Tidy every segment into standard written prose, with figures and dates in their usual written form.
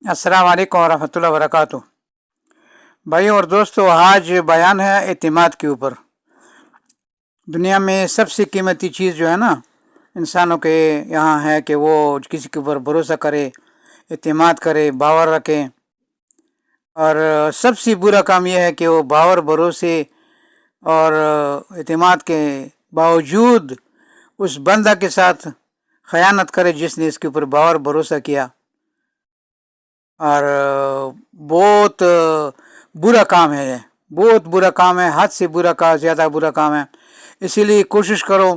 अस्सलाम वालेकुम वरहमतुल्लाहि वबरकातुह। भाइयों और दोस्तों, आज बयान है एतिमाद के ऊपर। दुनिया में सबसे कीमती चीज़ जो है ना इंसानों के यहाँ है कि वो किसी के ऊपर भरोसा करे, एतिमाद करे, बावर रखे। और सबसे बुरा काम यह है कि वो बावर, भरोसे और एतिमाद के बावजूद उस बंदा के साथ खयानत करे जिसने इसके ऊपर बावर भरोसा किया। और बहुत बुरा काम है, ये बहुत बुरा काम है, हद से बुरा का ज़्यादा बुरा काम है। इसीलिए कोशिश करो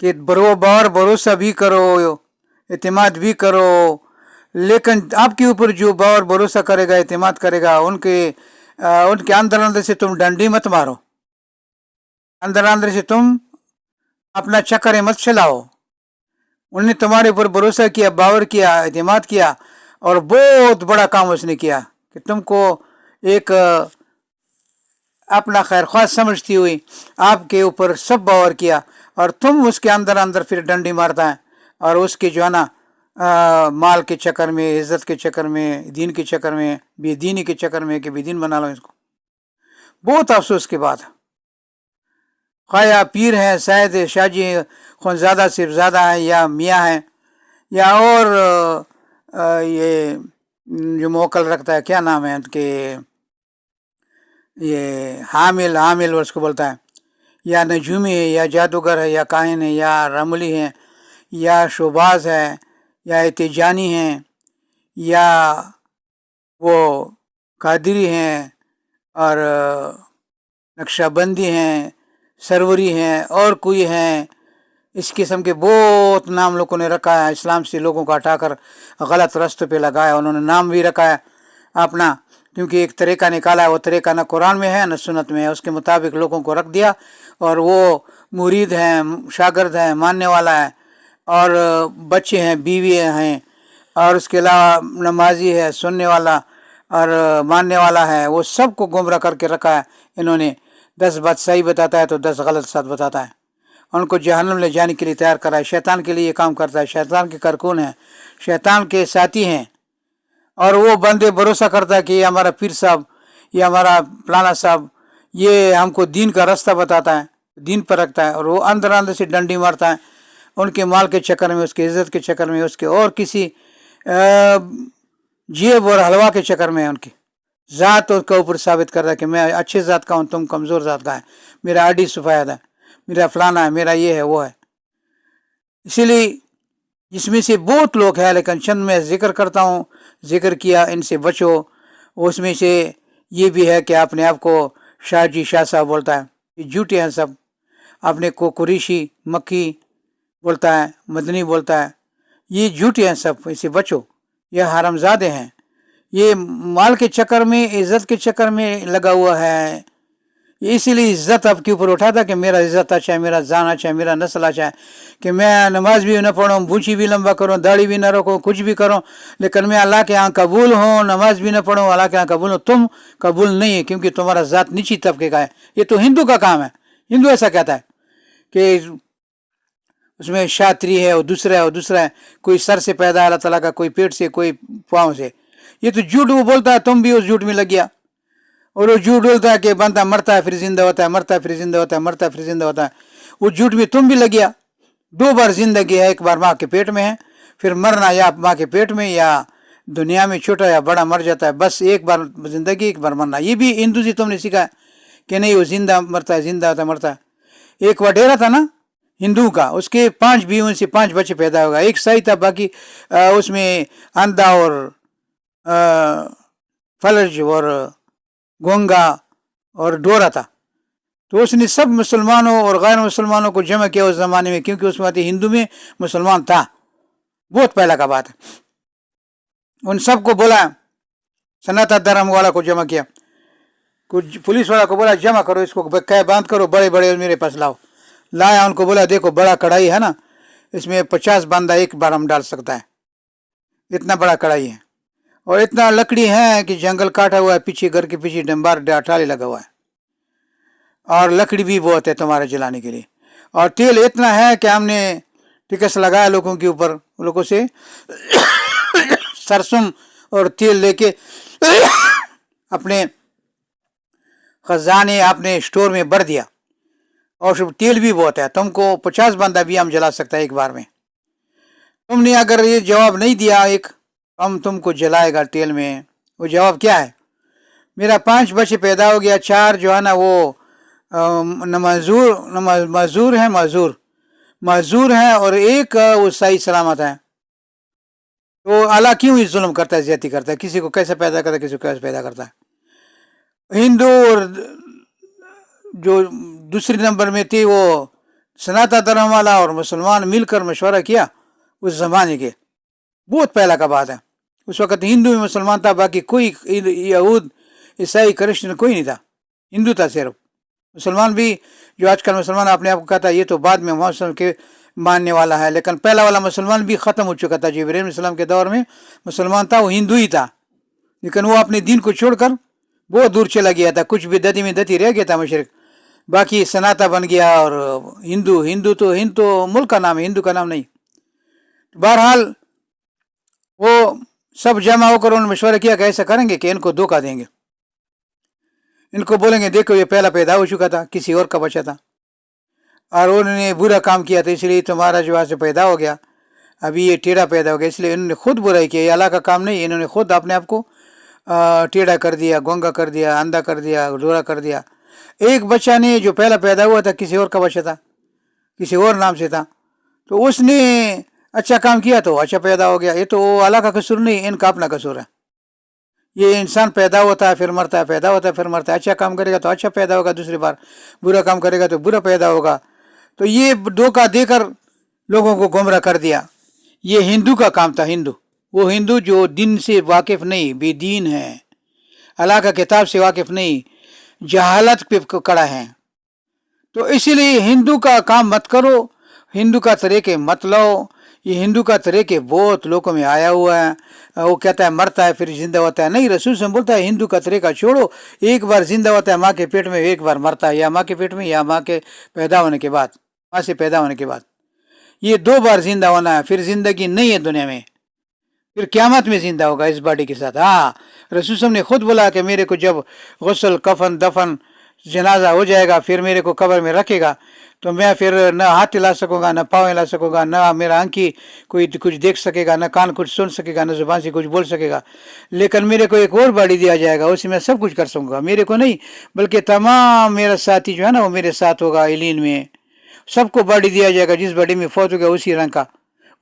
कि बावर भरोसा भी करो, एतिमाद भी करो, लेकिन आपके ऊपर जो बावर भरोसा करेगा, एतिमाद करेगा, उनके अंदर अंदर से तुम डंडी मत मारो, अंदर अंदर से तुम अपना चक्कर मत चलाओ। उन्होंने तुम्हारे ऊपर भरोसा किया, बावर किया, एतिमाद किया, और बहुत बड़ा काम उसने किया कि तुमको एक अपना खैर ख्वाह समझती हुई आपके ऊपर सब बावर किया, और तुम उसके अंदर अंदर फिर डंडी मारता है और उसके जो है ना माल के चक्कर में, इज्जत के चक्कर में, दीन के चक्कर में, बेदीनी के चक्कर में कि बेदीन बना लो इसको। बहुत अफसोस की बात है। ख्वाह पीर है, शायद शाहजी ज़्यादा से ज़्यादा है, या मियाँ है, या और ये जो मोकल रखता है, क्या नाम है उनके, ये हामिल उसको बोलता है, या नजूमी है, या जादूगर है, या काहिन है, या रमली है, या शोबाज है, या तिजानी है, या वो कादरी हैं, और नक्शबंदी हैं, सरवरी हैं, और कोई हैं। इस किस्म के बहुत नाम लोगों ने रखा है। इस्लाम से लोगों को हटाकर गलत रास्तों पे लगाया, उन्होंने नाम भी रखा है अपना, क्योंकि एक तरीका निकाला है, वो तरीका न कुरान में है न सुन्नत में है, उसके मुताबिक लोगों को रख दिया। और वो मुरीद हैं, शागिर्द हैं, मानने वाला है, और बच्चे हैं, बीवी हैं, और उसके अलावा नमाजी है, सुनने वाला और मानने वाला है, वो सबको गुमराह करके रखा है इन्होंने। 10 बात सही बताता है तो 10 गलत साथ बताता है। उनको जहन्नम ले जाने के लिए तैयार करा है। शैतान के लिए ये काम करता है, शैतान के कारकुन है, शैतान के साथी हैं। और वो बंदे भरोसा करता है कि ये हमारा पीर साहब, ये हमारा फलाना साहब, ये हमको दीन का रास्ता बताता है, दीन पर रखता है, और वो अंदर अंदर से डंडी मारता है उनके माल के चक्कर में, उसके इज्जत के चक्कर में, उसके और किसी जेब और हलवा के चक्कर में। उनकी ज़ात उसका ऊपर साबित कर रहा है कि मैं अच्छे ज़ात का हूँ, तुम कमज़ोर ज़ात का है, मेरा आडी सफ़ायद है, मेरा फलाना है, मेरा ये है, वो है। इसीलिए इसमें से बहुत लोग हैं, लेकिन चंद मैं जिक्र करता हूँ, जिक्र किया, इनसे बचो। उसमें से ये भी है कि अपने आप को शाहजी शाह साहब बोलता है, ये झूठे हैं सब। अपने को कुरैशी मक्की बोलता है, मदनी बोलता है, ये झूठे हैं सब, इससे बचो। ये हरामजादे हैं, ये माल के चक्कर में, इज्जत के चक्कर में लगा हुआ है। इसीलिए इज्जत आपके ऊपर उठाता कि मेरा इज्जत अच्छा है, मेरा जान अच्छा है, मेरा नस्ल अच्छा है, कि मैं नमाज भी न पढ़ूँ, बूची भी लंबा करूँ, दाढ़ी भी न रखूँ, कुछ भी करूँ, लेकिन मैं अल्लाह के यहाँ कबूल हूँ। नमाज भी न पढ़ूँ, अल्लाह के यहाँ कबूल हूँ। तुम कबूल नहीं है, क्योंकि तुम्हारा ज़ात नीची तबके का है। ये तो हिंदू का काम है। हिंदू ऐसा कहता है कि उसमें शात्री है, वो दूसरा है, वो दूसरा है, कोई सर से पैदा है अल्लाह ताला का, कोई पेट से, कोई पाँव से। ये तो झूठ वो बोलता है, तुम भी उस झूठ में लग गया। और वो झूठ बोलता है कि बंदा मरता है फिर जिंदा होता है, मरता है फिर जिंदा होता है, मरता है फिर जिंदा होता है। उस झूठ में तुम भी लग गया। 2 बार जिंदगी है, एक बार माँ के पेट में है, फिर मरना या माँ के पेट में, या दुनिया में छोटा या बड़ा मर जाता है। बस एक बार जिंदगी, एक बार मरना। ये भी हिंदू से तुमने सीखा है कि नहीं, वो जिंदा मरता है, जिंदा होता है, मरता है। एक वडेरा था ना हिंदू का, उसके 5 बीवियों से 5 बच्चे पैदा होगा। एक सही था, बाकी उसमें अंधा और फलज और गोंगा और डोरा था। तो उसने सब मुसलमानों और गैर मुसलमानों को जमा किया उस ज़माने में, क्योंकि उस वक्त हिंदू में मुसलमान था, बहुत पहला का बात है। उन सबको बोला, सनातन धर्म वाला को जमा किया, कुछ पुलिस वाला को बोला जमा करो इसको, कै बांध करो, बड़े बड़े मेरे पास लाओ। लाया, उनको बोला देखो बड़ा कढ़ाई है ना, इसमें 50 बंदा एक बार हम डाल सकता है, इतना बड़ा कढ़ाई है, और इतना लकड़ी है कि जंगल काटा हुआ है, पीछे घर के पीछे डंबार डाठाले लगा हुआ है, और लकड़ी भी बहुत है तुम्हारे जलाने के लिए, और तेल इतना है कि हमने टिकस लगाया लोगों के ऊपर, लोगों से सरसों और तेल लेके अपने खजाने अपने स्टोर में भर दिया, और तेल भी बहुत है, तुमको 50 बंदा भी हम जला सकता है एक बार में। तुमने अगर ये जवाब नहीं दिया, एक हम तुमको जलाएगा तेल में, वो जवाब क्या है? मेरा 5 बच्चे पैदा हो गया, 4 जो है ना वो मजूर है और एक वो सही सलामत है। तो अल्लाह क्यों इस जुल्म करता है, ज्यादती करता है? किसी को कैसे पैदा करता है, किसी को कैसे पैदा करता है? हिंदू और जो दूसरे नंबर में थी वो सनातन धर्म वाला और मुसलमान मिलकर मशवरा किया उस जमाने के, बहुत पहला का बात है। उस वक्त हिंदू में मुसलमान था, बाकी कोई यहूद ईसाई क्रिश्चियन कोई नहीं था, हिंदू था सिर्फ। मुसलमान भी जो आजकल मुसलमान अपने आप को कहता है, ये तो बाद में मोहम्मद के मानने वाला है, लेकिन पहला वाला मुसलमान भी ख़त्म हो चुका था। जो इब्राहीम अलैहिस्सलाम के दौर में मुसलमान था वो हिंदू ही था, लेकिन वो अपने दीन को छोड़कर बहुत दूर चला गया था, कुछ भी दती में दती रह गया था मुशरिक, बाकी सनाता बन गया। और हिंदू तो मुल्क का नाम है, हिंदू का नाम नहीं। बहरहाल वो सब जमा होकर उन्होंने मशवरा किया कि ऐसा करेंगे कि इनको धोखा देंगे, इनको बोलेंगे देखो ये पहला पैदा हो चुका था, किसी और का बच्चा था, और उन्होंने बुरा काम किया था, इसलिए तुम्हारा जो से पैदा हो गया, अभी ये टेढ़ा पैदा हो गया, इसलिए इन्होंने खुद बुराई किया। ये अल्लाह का काम नहीं, इन्होंने खुद अपने आप को टेढ़ा कर दिया, गूंगा कर दिया, अंधा कर दिया, डोरा कर दिया। एक बच्चा ने जो पहला पैदा हुआ था किसी और का बच्चा था, किसी और नाम से था, तो उसने अच्छा काम किया तो अच्छा पैदा हो गया। ये तो अल्लाह का कसूर नहीं, इनका अपना कसूर है। ये इंसान पैदा होता है फिर मरता है, पैदा होता है फिर मरता है। अच्छा काम करेगा तो अच्छा पैदा होगा, दूसरी बार बुरा काम करेगा तो बुरा पैदा होगा। तो ये धोखा देकर लोगों को गुमराह कर दिया। ये हिंदू का काम था, वो हिंदू जो दिन से वाकिफ नहीं, बेदीन है, अल्लाह का किताब से वाकिफ नहीं, जहालत पे खड़ा है। तो इसीलिए हिंदू का काम मत करो, हिंदू का तरीके मत लो। ये हिंदू का तरीके बहुत लोगों में आया हुआ है। वो कहता है मरता है फिर जिंदा होता है, नहीं, रसूल से बोलता है हिंदू का तरीका छोड़ो। एक बार जिंदा होता है माँ के पेट में, एक बार मरता है, या माँ के पेट में या माँ के पैदा होने के बाद, माँ से पैदा होने के बाद। ये 2 बार जिंदा होना है, फिर जिंदगी नहीं है दुनिया में, फिर क़यामत में जिंदा होगा इस बॉडी के साथ। हाँ, रसूल ने खुद बोला कि मेरे को जब गुस्ल कफन दफन जनाजा हो जाएगा, फिर मेरे को कब्र में रखेगा, तो मैं फिर न हाथ हिला सकूंगा, न पाँव हिला सकूंगा, न मेरा आंखी कोई कुछ देख सकेगा, न कान कुछ सुन सकेगा, न जुबान से कुछ बोल सकेगा, लेकिन मेरे को एक और बॉडी दिया जाएगा, उसी में सब कुछ कर सकूंगा। मेरे को नहीं बल्कि तमाम मेरा साथी जो है ना वो मेरे साथ होगा इलीन में, सबको बॉडी दिया जाएगा। जिस बॉडी में फौत हो गया उसी रंग का,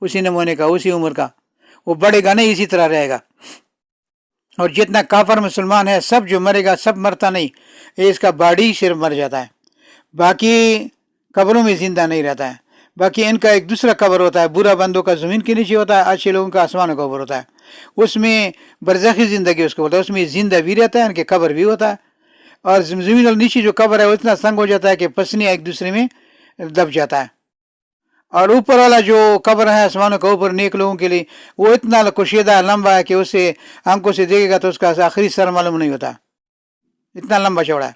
उसी नमूने का, उसी उम्र का, वो बढ़ेगा नहीं, इसी तरह रहेगा। और जितना काफर मुसलमान है सब जो मरेगा सब मरता नहीं, इसका बॉडी सिर्फ मर जाता है, बाकी कब्रों में जिंदा नहीं रहता है। बाकी इनका एक दूसरा कब्र होता है, बुरा बंदों का ज़मीन के नीचे होता है, अच्छे लोगों का आसमान का कब्र होता है, उसमें बरज़खी ज़िंदगी उसको बोलता है, उसमें जिंदा भी रहता है, इनके कब्र भी होता है। और ज़मीन और नीचे जो कब्र है वो इतना तंग हो जाता है कि पसलियाँ एक दूसरे में दब जाता है। और ऊपर वाला जो कब्र है आसमानों का ऊपर नेक लोगों के लिए, वो इतना कुशीदा लंबा है कि उसे आंखों से देखेगा तो उसका आखिरी सर मालूम नहीं होता, इतना लंबा चौड़ा है।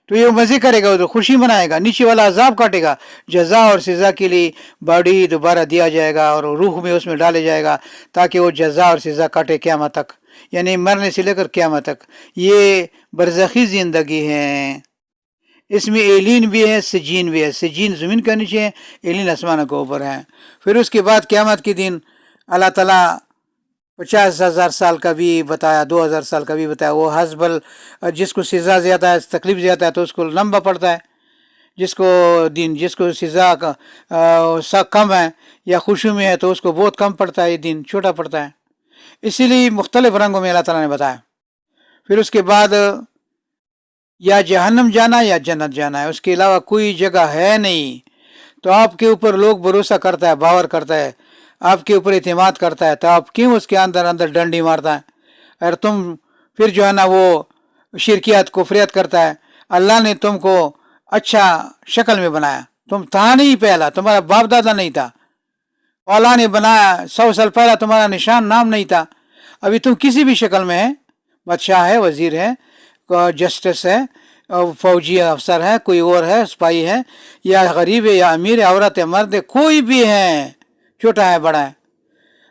तो ये मज़े करेगा, उधर खुशी मनाएगा, नीचे वाला अजाब काटेगा, जजा और सज़ा के लिए बॉडी दोबारा दिया जाएगा और रूह में उसमें डाले जाएगा ताकि वो जजा और सज़ा काटे क़यामत तक, यानी मरने से लेकर क़यामत तक। ये बरज़खी ज़िंदगी है, इसमें एलिन भी है, सजीन भी है। सजीन ज़मीन के नीचे है, एलिन आसमान के ऊपर है। फिर उसके बाद क़यामत के दिन अल्लाह ताला 50,000 साल का भी बताया, 2,000 साल का भी बताया। वो हस्बल, जिसको सज़ा ज़्यादा है, तकलीफ़ ज़्यादा है तो उसको लंबा पड़ता है, जिसको सज़ा कम है या खुशी में है तो उसको बहुत कम पड़ता है, ये दिन छोटा पड़ता है। इसीलिए मुख्तलिफ रंगों में अल्लाह ताला ने बताया। फिर उसके बाद या जहन्नम जाना या जन्नत जाना है, उसके अलावा कोई जगह है नहीं। तो आपके ऊपर लोग भरोसा करता है, बावर करता है, आपके ऊपर इत्मीनान करता है, तो आप क्यों उसके अंदर अंदर डंडी मारता है? और तुम फिर जो है ना वो शिरकियात कुफरियत करता है। अल्लाह ने तुमको अच्छा शक्ल में बनाया, तुम था नहीं पहला, तुम्हारा बाप दादा नहीं था, अल्लाह ने बनाया 100 साल पहला, तुम्हारा निशान नाम नहीं था, अभी तुम किसी भी शक्ल में है, बादशाह है, वजीर है, जस्टिस है, फौजी अफसर है, कोई और है, सिपाही है, या गरीब है या अमीर है, औरत है, मर्द है, कोई भी है, छोटा है बड़ा है,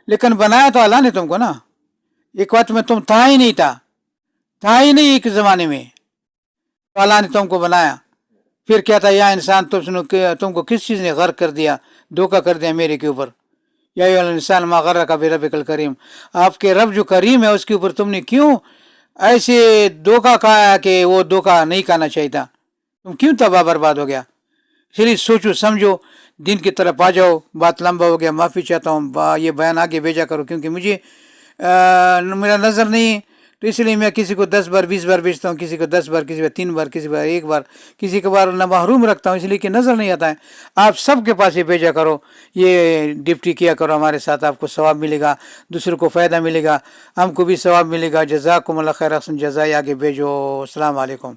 लेकिन बनाया तो अल्लाह ने तुमको ना। एक वक्त में तुम था ही नहीं एक ज़माने में। तो अल्लाह ने तुमको बनाया, फिर क्या था, या इंसान तुमको किस चीज़ ने गर्क कर दिया, धोखा कर दिया मेरे के ऊपर। या इंसान मा गर्रका बिरब्बिकल करीम, आपके रब जो करीम है उसके ऊपर तुमने क्यों ऐसे धोखा खाया कि वो धोखा नहीं खाना चाहिए था, तुम क्यों तबाह बर्बाद हो गया। इसलिए सोचो समझो, दिन की तरफ आ जाओ। बात लंबा हो गया, माफ़ी चाहता हूँ, ये बयान आगे भेजा करो क्योंकि मुझे मेरा नज़र नहीं है, तो इसलिए मैं किसी को 10 बार 20 बार भेजता हूँ, किसी को 10 बार, किसी को 3 बार, किसी बार 1 बार, किसी के बार न महरूम रखता हूँ इसलिए कि नज़र नहीं आता है। आप सबके पास ये भेजा करो, ये डिप्टी किया करो हमारे साथ, आपको सवाब मिलेगा, दूसरों को फ़ायदा मिलेगा, हमको भी सवाब मिलेगा। जज़ाकुमुल्लाह खैर, जज़ाई आगे भेजो। अस्सलाम वालेकुम।